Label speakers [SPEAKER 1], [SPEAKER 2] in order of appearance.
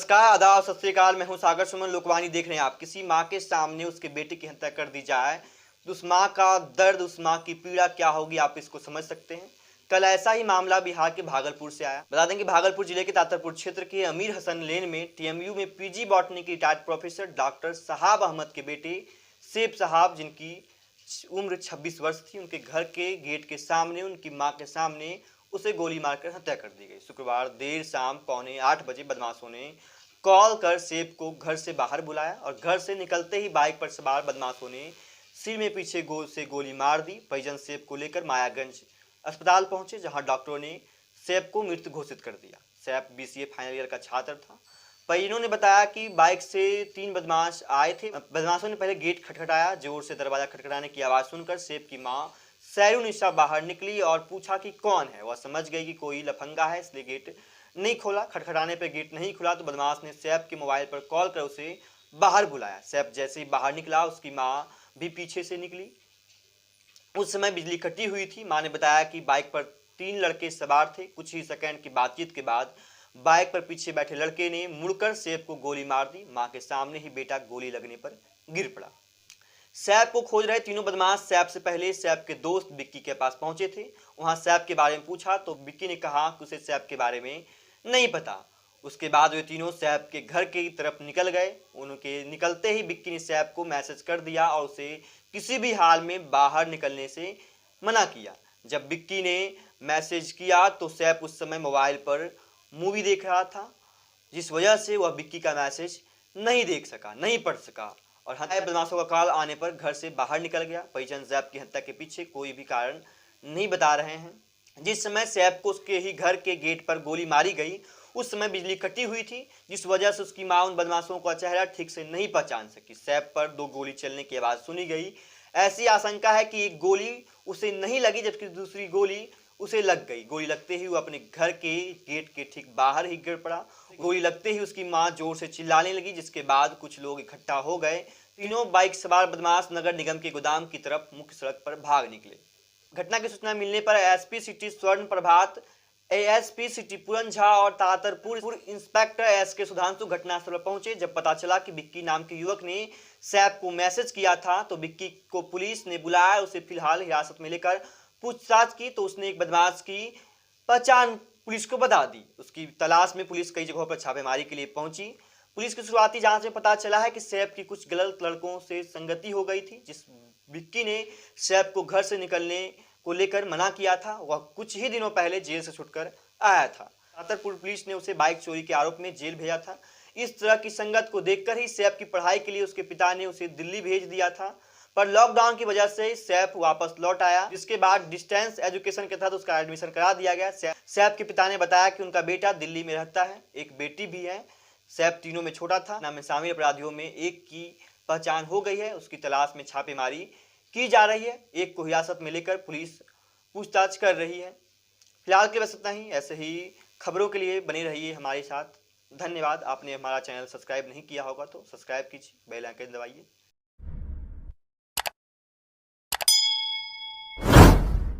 [SPEAKER 1] नमस्कार, आदाब, सत श्री अकाल। मैं हूं सागर सुमन। लोकवाणी देख रहे हैं आप। किसी माँ के सामने उसके बेटे की हत्या कर दी जाए तो उस माँ का दर्द, उस माँ की पीड़ा क्या होगी, आप इसको समझ सकते हैं। कल ऐसा ही मामला बिहार के भागलपुर से आया। बता दें कि भागलपुर जिले के तातरपुर क्षेत्र के अमीर हसन लेन में टीएमयू में पीजी बॉटनी के रिटायर्ड प्रोफेसर डॉक्टर साहब अहमद के बेटे सेब साहब, जिनकी उम्र 26 वर्ष थी, उनके घर के गेट के सामने उनकी मां के सामने उसे गोली मारकर हत्या कर दी गई। शुक्रवार देर शाम 7:45 बदमाशों ने कॉल कर सेब को घर से बाहर बुलाया और घर से निकलते ही बाइक पर सवार बदमाशों ने सिर में पीछे से गोली मार दी। परिजन सेब को लेकर मायागंज अस्पताल पहुंचे, जहां डॉक्टरों ने सेब को मृत घोषित कर दिया। सेब बीसीए फाइनल ईयर का छात्र था। परिजनों ने बताया कि बाइक से 3 बदमाश आए थे। बदमाशों ने पहले गेट खटखटाया। जोर से दरवाजा खटखटाने की आवाज़ सुनकर सेब की मां सैरुनिशा बाहर निकली और पूछा कि कौन है। वह समझ गई कि कोई लफंगा है, इसलिए गेट नहीं खोला। खटखटाने पर गेट नहीं खुला तो बदमाश ने सेब के मोबाइल पर कॉल कर उसे बाहर बुलाया। सेब जैसे ही बाहर निकला, उसकी मां भी पीछे से निकली। उस समय बिजली कटी हुई थी। मां ने बताया कि बाइक पर 3 लड़के सवार थे। कुछ ही सेकंड की बातचीत के बाद बाइक पर पीछे बैठे लड़के ने मुड़कर सेब को गोली मार दी। मां के सामने ही बेटा गोली लगने पर गिर पड़ा। सैफ को खोज रहे तीनों बदमाश सैफ से पहले सैफ के दोस्त विक्की के पास पहुंचे थे। वहां सैफ के बारे में पूछा तो विक्की ने कहा कि उसे सैफ के बारे में नहीं पता। उसके बाद वे तीनों सैफ के घर की तरफ निकल गए। उनके निकलते ही विक्की ने सैफ को मैसेज कर दिया और उसे किसी भी हाल में बाहर निकलने से मना किया। जब विक्की ने मैसेज किया तो सैफ उस समय मोबाइल पर मूवी देख रहा था, जिस वजह से वह विक्की का मैसेज नहीं देख सका, नहीं पढ़ सका और बदमाशों का कॉल आने पर घर से बाहर निकल गया। परिजन सैफ की हत्या के पीछे कोई भी कारण नहीं बता रहे हैं। जिस समय सैफ को उसके ही घर के गेट पर गोली मारी गई, उस समय बिजली कटी हुई थी, जिस वजह से उसकी मां उन बदमाशों का चेहरा ठीक से नहीं पहचान सकी। सैफ पर 2 गोली चलने की आवाज़ सुनी गई। ऐसी आशंका है कि एक गोली उसे नहीं लगी, जबकि दूसरी गोली उसे लग गई। गोली लगते ही वो अपने घर के गेट के ठीक बाहर ही गिर पड़ा। गोली लगते ही उसकी मां जोर से चिल्लाने लगी, जिसके बाद कुछ लोग इकट्ठा हो गए। तीनों बाइक सवार बदमाश नगर निगम के गोदाम की तरफ मुख्य सड़क पर भाग निकले। घटना की सूचना मिलने पर एसपी सिटी स्वर्ण प्रभात, एएसपी सिटी पूरन झा और तातरपुर इंस्पेक्टर एसके सुधांशु घटनास्थल पर पहुंचे। जब पता चला कि विक्की नाम के युवक ने सैफ को मैसेज किया था तो विक्की को पुलिस ने बुलाया। उसे फिलहाल हिरासत में लेकर पूछताछ की तो उसने एक बदमाश की पहचान पुलिस को बता दी। उसकी तलाश में पुलिस कई जगहों पर छापेमारी के लिए पहुंची। पुलिस की शुरुआती जांच में पता चला है कि सैफ की कुछ गलत लड़कों से संगति हो गई थी। जिस विक्की ने सैफ को घर से निकलने को लेकर मना किया था, वह कुछ ही दिनों पहले जेल से छुटकर आया था। तातरपुर पुलिस ने उसे बाइक चोरी के आरोप में जेल भेजा था। इस तरह की संगत को देखकर ही सैफ की पढ़ाई के लिए उसके पिता ने उसे दिल्ली भेज दिया था, पर लॉकडाउन की वजह से सैफ वापस लौट आया, जिसके बाद डिस्टेंस एजुकेशन के तहत उसका एडमिशन करा दिया गया। सैफ के पिता ने बताया कि उनका बेटा दिल्ली में रहता है, एक बेटी भी है। सैफ तीनों में छोटा था। नाम में शामिल अपराधियों में एक की पहचान हो गई है। उसकी तलाश में छापेमारी की जा रही है। एक को हिरासत में लेकर पुलिस पूछताछ कर रही है। फिलहाल के लिए बस इतना ही। ऐसे ही खबरों के लिए बने रहिए हमारे साथ। धन्यवाद। आपने हमारा चैनल सब्सक्राइब नहीं किया होगा तो सब्सक्राइब कीजिए, बेल आइकन दबाइए।